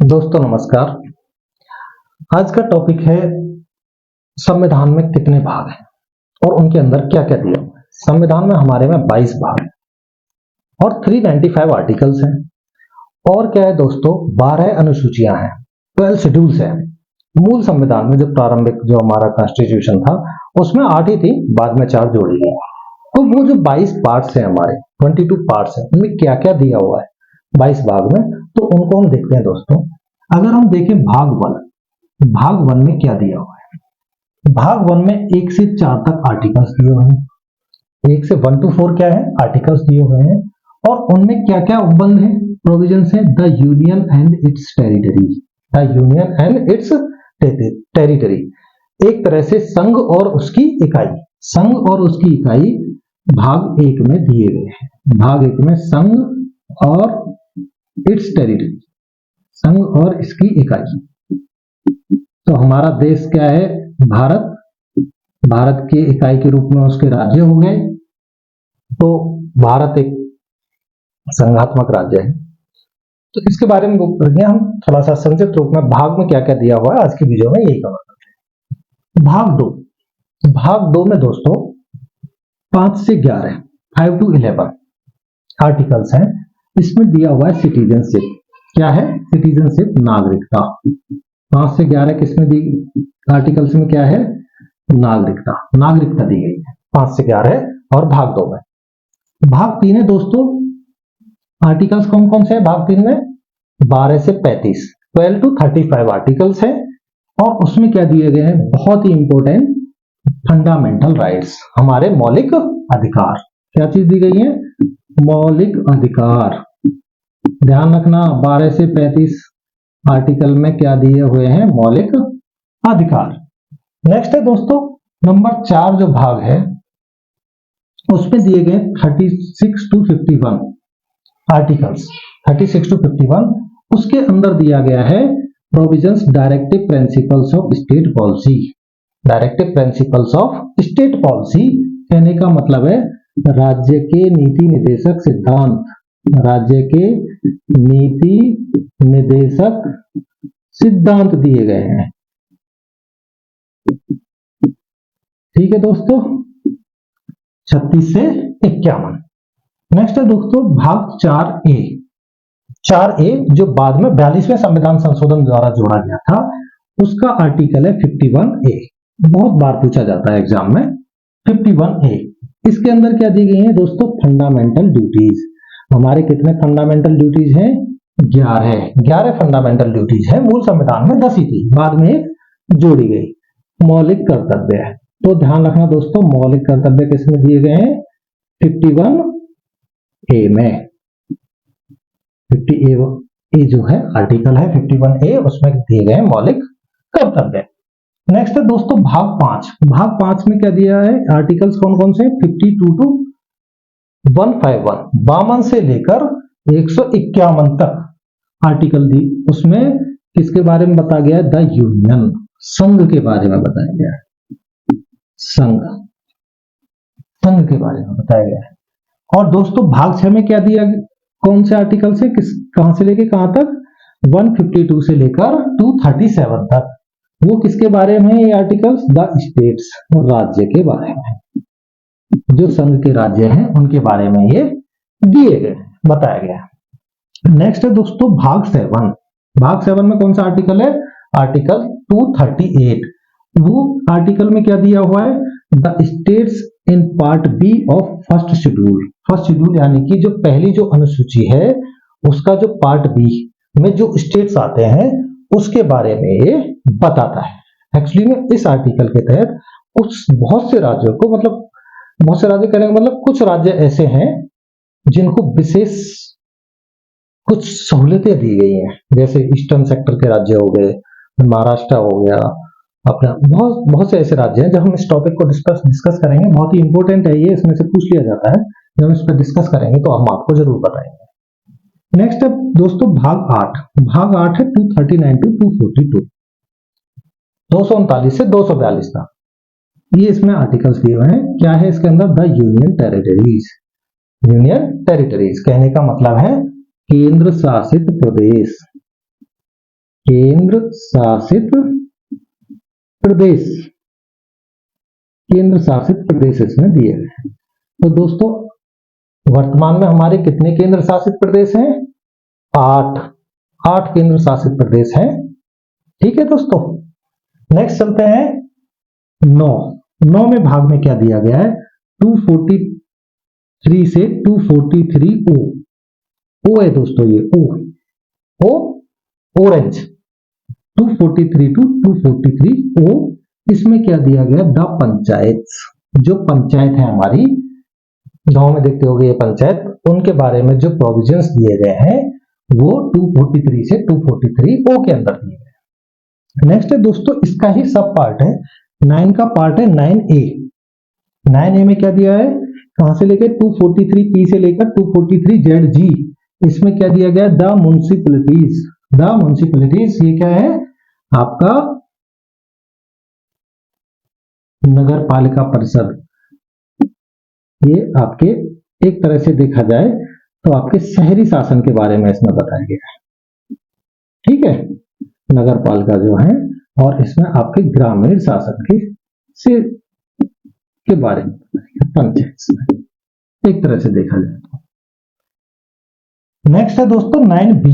दोस्तों नमस्कार। आज का टॉपिक है संविधान में कितने भाग हैं और उनके अंदर क्या क्या दिया हुआ है। संविधान में हमारे में 22 भाग हैं और 395 आर्टिकल्स हैं और क्या है दोस्तों 12 अनुसूचियां हैं, 12 शेड्यूल्स हैं। मूल संविधान में जो प्रारंभिक जो हमारा कॉन्स्टिट्यूशन था उसमें 8 ही थी, बाद में 4 जोड़ी गई। तो वो जो 22 पार्ट्स हैं हमारे 22 पार्ट्स हैं, उनमें क्या क्या दिया हुआ है 22 भाग में, तो उनको हम देखते हैं दोस्तों। अगर हम देखें भाग वन में क्या दिया हुआ है। भाग वन में 1 से 4 तक आर्टिकल्स दिए हुए हैं। 1 से 1 to 4 क्या है, आर्टिकल्स दिए हुए हैं और उनमें क्या क्या उपबंध है, प्रोविजंस है। The union and it's territory, the union and it's territory, एक तरह से संघ और उसकी इकाई, संघ और उसकी इकाई भाग 1 में दिए गए हैं। भाग 1 में संघ और इट्स टेरिटरी, संघ और इसकी इकाई। तो हमारा देश क्या है, भारत। भारत की इकाई के रूप में उसके राज्य हो गए। तो भारत एक संघात्मक राज्य है। तो इसके बारे में हम थोड़ा सा संक्षिप्त रूप में भाग में क्या क्या दिया हुआ है आज की वीडियो में यही कवर करते हैं। भाग दो में दोस्तों 5 से 11, 5 to 11 आर्टिकल्स हैं। इसमें दिया हुआ है सिटीजनशिप। क्या है, सिटीजनशिप, नागरिकता। 5 से 11 किसमें दी, आर्टिकल्स में क्या है, नागरिकता, नागरिकता दी गई है 5 से 11 और भाग 2 में। भाग 3 है दोस्तों, आर्टिकल्स कौन कौन से हैं भाग 3 में, 12 से 35, 12 to 35 आर्टिकल्स हैं और उसमें क्या दिए गए हैं, बहुत ही इंपॉर्टेंट, फंडामेंटल राइट्स, हमारे मौलिक अधिकार। क्या चीज दी गई है, मौलिक अधिकार। ध्यान रखना 12 से 35 आर्टिकल में क्या दिए हुए हैं, मौलिक अधिकार। नेक्स्ट है दोस्तों नंबर 4 जो भाग है उसमें दिए गए 36 to 51 आर्टिकल्स, 36 to 51। उसके अंदर दिया गया है provisions directive principles of state policy. Directive principles of state policy कहने का मतलब है राज्य के नीति निर्देशक सिद्धांत, राज्य के नीति निर्देशक सिद्धांत दिए गए हैं। ठीक है दोस्तों, 36 से 51। नेक्स्ट है दोस्तों भाग 4A। 4A जो बाद में 42वें संविधान संशोधन द्वारा जोड़ा गया था, उसका आर्टिकल है 51A। बहुत बार पूछा जाता है एग्जाम में 51A। इसके अंदर क्या दी गई है दोस्तों, फंडामेंटल ड्यूटीज। हमारे कितने फंडामेंटल ड्यूटीज हैं, 11 फंडामेंटल ड्यूटीज हैं। मूल संविधान में 10 ही थी, बाद में एक जोड़ी गई। मौलिक कर्तव्य है, तो ध्यान रखना दोस्तों, मौलिक कर्तव्य किसमें दिए गए हैं, 51A में। 50A जो है आर्टिकल है 51A, उसमें दिए गए मौलिक कर्तव्य। नेक्स्ट है दोस्तों भाग 5। भाग 5 में क्या दिया है, आर्टिकल्स कौन कौन से, 52 to 151, 52 से लेकर 151 तक आर्टिकल दी। उसमें किसके बारे में बताया गया है, द यूनियन, संघ के बारे में बताया गया है, संघ के बारे में बताया गया है। और दोस्तों भाग 6 में क्या दिया, कौन से आर्टिकल से कहां से लेकर कहां तक, 152 से लेकर 237 तक। वो किसके बारे में ये आर्टिकल्स, द स्टेट्स, राज्य के बारे में, जो संघ के राज्य हैं उनके बारे में ये दिए गए, बताया गया। नेक्स्ट है दोस्तों भाग 7। भाग 7 में कौन सा आर्टिकल है, आर्टिकल 238। वो आर्टिकल में क्या दिया हुआ है, the states in part B of first schedule. First schedule यानी कि जो पहली जो अनुसूची है उसका जो पार्ट बी में जो स्टेट्स आते हैं उसके बारे में ये बताता है। एक्चुअली में इस आर्टिकल के तहत कुछ बहुत से राज्यों को, मतलब बहुत से राज्य कहने का मतलब कुछ राज्य ऐसे हैं जिनको विशेष कुछ सहूलियतें दी गई हैं, जैसे ईस्टर्न सेक्टर के राज्य हो गए, महाराष्ट्र हो गया अपना, बहुत से ऐसे राज्य हैं। जब हम इस टॉपिक को डिस्कस करेंगे, बहुत ही इंपॉर्टेंट है ये, इसमें से पूछ लिया जाता है, जब हम इस पर डिस्कस करेंगे तो हम आपको जरूर बताएंगे। नेक्स्ट है दोस्तों भाग 8। भाग 8 है 239 to 242, 239 से 242 तक। ये इसमें आर्टिकल्स दिए हुए हैं। क्या है इसके अंदर, the union territories. Union territories कहने का मतलब है केंद्र शासित प्रदेश। केंद्र शासित प्रदेश, केंद्र शासित प्रदेश इसमें दिए गए हैं। तो दोस्तों वर्तमान में हमारे कितने केंद्र शासित प्रदेश हैं? 8 केंद्र शासित प्रदेश हैं। ठीक है दोस्तों, नेक्स्ट चलते हैं 9 में भाग में क्या दिया गया है? 243 से 243 ओ है दोस्तों, ये ओ ऑरेंज, 243 टू 243 ओ। इसमें क्या दिया गया? द पंचायत, जो पंचायत है हमारी गांव में देखते होगे ये पंचायत, उनके बारे में जो प्रोविजंस दिए गए हैं वो 243 से 243 ओ के अंदर दिए गए। नेक्स्ट है दोस्तों, इसका ही सब पार्ट है, 9 का पार्ट है 9A। 9A में क्या दिया है? कहां से लेकर 243 पी से लेकर 243 ZG, इसमें क्या दिया गया? The municipalities. द म्युनिसिपैलिटीज ये क्या है? आपका नगर पालिका परिषद। ये आपके एक तरह से देखा जाए तो आपके शहरी शासन के बारे में इसमें बताया गया है। ठीक है, नगर पालिका जो है, और इसमें आपके ग्रामीण शासन के बारे में पंचायत में एक तरह से देखा जाए तो। नेक्स्ट है दोस्तों 9B।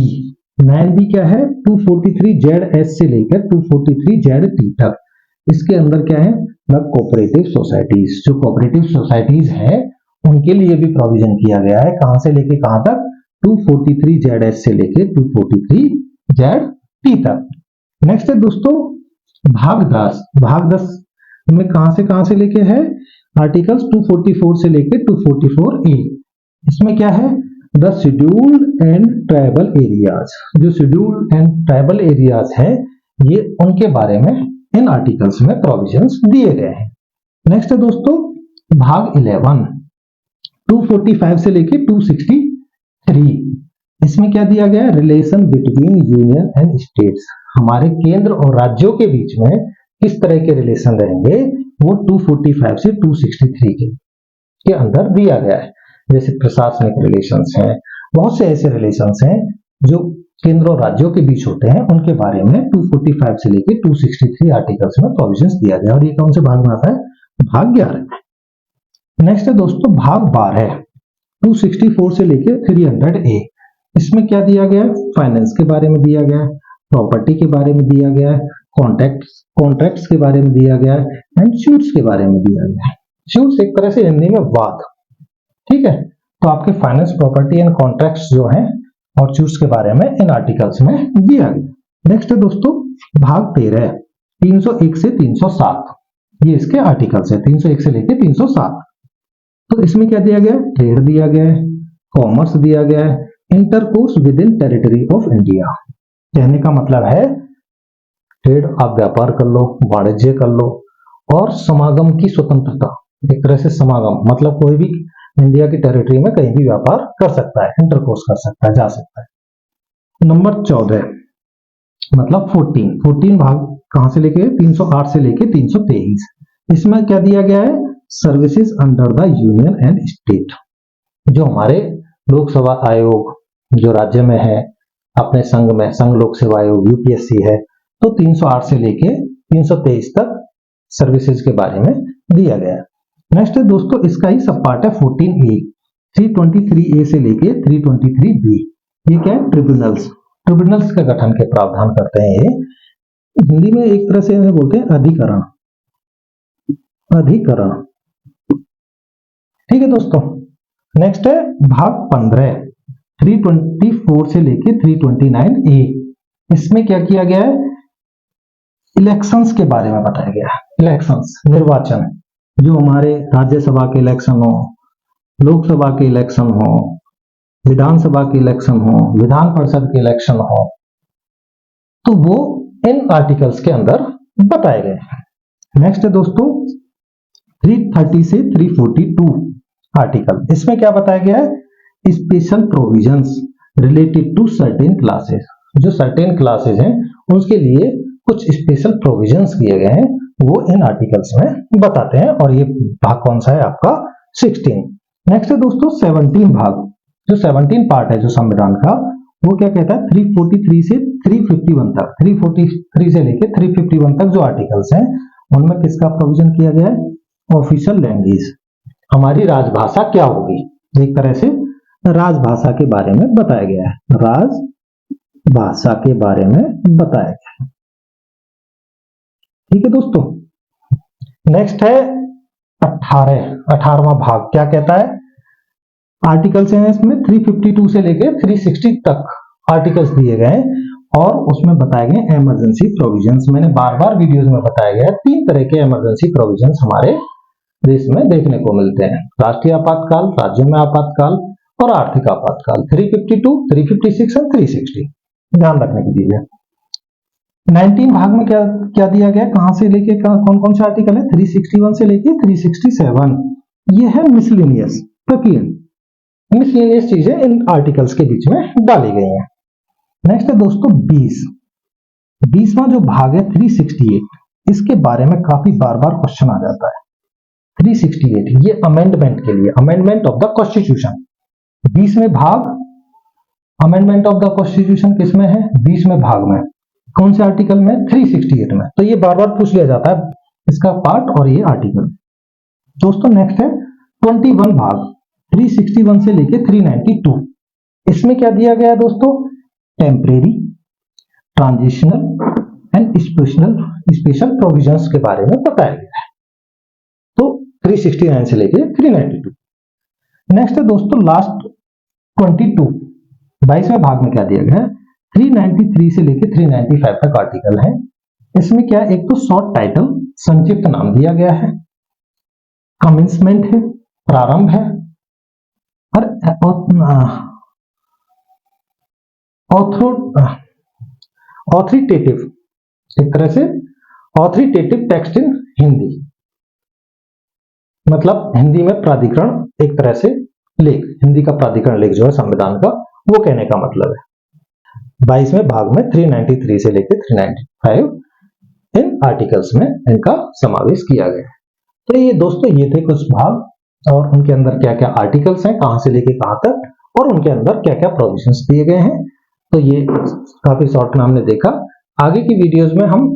9B क्या है? 243 ZS से लेकर 243 ZT तक। इसके अंदर क्या है? Cooperative societies. जो कोऑपरेटिव सोसाइटीज है उनके लिए भी प्रोविजन किया गया है। कहां से लेके कहां तक? 243 ZS से लेके 243 ZT तक। नेक्स्ट है दोस्तों भाग 10। भाग 10 में कहां से लेके है? आर्टिकल्स 244 से लेके 244A। इसमें क्या है? The scheduled and tribal areas. जो शेड्यूल्ड एंड ट्राइबल एरियाज है ये उनके बारे में इन आर्टिकल्स में प्रोविजंस दिए गए हैं। नेक्स्ट है दोस्तों भाग 11, 245 से लेके 263। इसमें क्या दिया गया है? Relation between union and states. हमारे केंद्र और राज्यों के बीच में किस तरह के रिलेशन रहेंगे वो 245 से 263 के अंदर दिया गया है। जैसे प्रशासनिक रिलेशंस हैं, बहुत से ऐसे रिलेशंस हैं जो केंद्र और राज्यों के बीच होते हैं, उनके बारे में 245 से लेके 263 आर्टिकल्स में प्रोविजंस दिया गया। और ये कौन से भाग में आता है? भाग 11। नेक्स्ट है दोस्तों भाग 12, 264 से लेके 300A। इसमें क्या दिया गया है? फाइनेंस के बारे में दिया गया है, प्रॉपर्टी के बारे में दिया गया है, कॉन्ट्रैक्ट्स के बारे में दिया गया है, एंड सूट्स के बारे में दिया गया है। सूट्स एक तरह से हिंदी में वाद। ठीक है, तो आपके फाइनेंस, प्रॉपर्टी एंड कॉन्ट्रैक्ट्स जो हैं और सूट्स के बारे में इन आर्टिकल्स में दिया गया। नेक्स्ट है दोस्तों भाग 13, 301 से 307। ये इसके आर्टिकल्स है, 301 से लेके 307। तो इसमें क्या दिया गया? ट्रेड दिया गया है, कॉमर्स दिया गया है, intercourse with in territory of India. कहने का मतलब है ट्रेड, आप व्यापार कर लो, वाणिज्य कर लो, और समागम की स्वतंत्रता। एक तरह से समागम मतलब कोई भी इंडिया की टेरिटरी में कहीं भी व्यापार कर सकता है, इंटरकोर्स कर सकता है, जा सकता है। नंबर 14 मतलब 14 भाग कहां से लेके? 308 से लेके 323। इसमें क्या दिया गया है? Services under the union and state. जो हमारे लोकसभा आयोग जो राज्य में है, अपने संघ में संघ लोक सेवा आयोग यूपीएससी है, तो 308 से लेके 323 तक सर्विसेज के बारे में दिया गया है। नेक्स्ट है दोस्तों इसका ही सब पार्ट है 14A, 323A से लेके 323B। ये क्या है? ट्रिब्यूनल्स। ट्रिब्यूनल्स का गठन के प्रावधान करते हैं। ये हिंदी में एक तरह से इन्हें बोलते हैं अधिकरण। ठीक है दोस्तों, नेक्स्ट है भाग 15, 324 से लेके 329A। इसमें क्या किया गया है? इलेक्शंस के बारे में बताया गया है। इलेक्शंस, निर्वाचन, जो हमारे राज्यसभा के इलेक्शन हो, लोकसभा के इलेक्शन हो, विधानसभा के इलेक्शन हो, विधान परिषद के इलेक्शन हो, तो वो इन आर्टिकल्स के अंदर बताए गए हैं। नेक्स्ट है दोस्तों 330 से 342 आर्टिकल। इसमें क्या बताया गया है? Special provisions related to certain classes. जो सर्टेन क्लासेस हैं उसके लिए कुछ स्पेशल प्रोविजंस किए गए हैं, वो इन आर्टिकल्स में बताते हैं। और ये भाग कौन सा है? आपका 16। नेक्स्ट है दोस्तों 17 भाग। जो 17 पार्ट है जो संविधान का, वो क्या कहता है? 343 से 351 तक, 343 से लेके 351 तक जो आर्टिकल्स हैं उनमें किसका प्रोविजन किया गया है? ऑफिशियल लैंग्वेज, हमारी राजभाषा क्या होगी, एक तरह से राजभाषा के बारे में बताया गया है, राजभाषा के बारे में बताया गया है। ठीक है दोस्तों, नेक्स्ट है 18वां भाग। क्या कहता है? आर्टिकल्स हैं इसमें 352 से लेके 360 तक आर्टिकल्स दिए गए हैं और उसमें बताए गए इमरजेंसी प्रोविजंस। मैंने बार बार वीडियोस में बताया गया है 3 तरह के इमरजेंसी प्रोविजंस हमारे देश में देखने को मिलते हैं, राष्ट्रीय आपातकाल, राज्यों में आपातकाल और आर्थिक आपातकाल। 352, 356 और 360 ध्यान रखने की चीज है। 19 भाग में क्या क्या दिया गया, कहां से लेके कौन कौन से आर्टिकल है? 361 से लेके 367। ये है मिसलेनियस, मिसलेनियस चीजें इन आर्टिकल्स के बीच में डाली गई हैं। नेक्स्ट है दोस्तों 20वां जो भाग है 368, इसके बारे में काफी बार बार क्वेश्चन आ जाता है। 368 ये अमेंडमेंट के लिए, अमेंडमेंट ऑफ द कॉन्स्टिट्यूशन। 20वें भाग अमेंडमेंट ऑफ द कॉन्स्टिट्यूशन किसमें है? 20वें भाग में। कौन से आर्टिकल में? 368 में। तो ये बार बार पूछ लिया जाता है इसका पार्ट और ये आर्टिकल। दोस्तों नेक्स्ट है 21 भाग 361 से लेके 392। इसमें क्या दिया गया है दोस्तों? Temporary, transitional and special provisions के बारे में बताया गया है। तो 369 से लेके 392। नेक्स्ट है दोस्तों लास्ट 22वें भाग में क्या दिया गया है? 393 से लेके 395 तक आर्टिकल है। इसमें क्या, एक तो शॉर्ट टाइटल, संक्षिप्त नाम दिया गया है, कमेंसमेंट है, प्रारंभ है, और ऑथोरिटेटिव, एक तरह से ऑथोरिटेटिव टेक्स्ट इन हिंदी, मतलब हिंदी में प्राधिकरण, एक तरह से लेख, हिंदी का प्राधिकरण लेख जो है संविधान का, वो कहने का मतलब है। 22वें भाग में 393 से लेकर 395 इन आर्टिकल्स में इनका समावेश किया गया है। तो ये दोस्तों ये थे कुछ भाग और उनके अंदर क्या क्या आर्टिकल्स हैं, कहां से लेके कहां तक, और उनके अंदर क्या क्या प्रोविजंस दिए गए हैं। तो ये काफी शॉर्ट में हमने देखा। आगे की वीडियोस में हम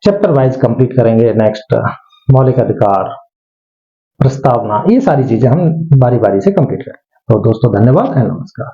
चैप्टर वाइज कंप्लीट करेंगे। नेक्स्ट मौलिक अधिकार, प्रस्तावना, ये सारी चीजें हम बारी बारी से कंप्लीट करेंगे। तो दोस्तों धन्यवाद है, नमस्कार।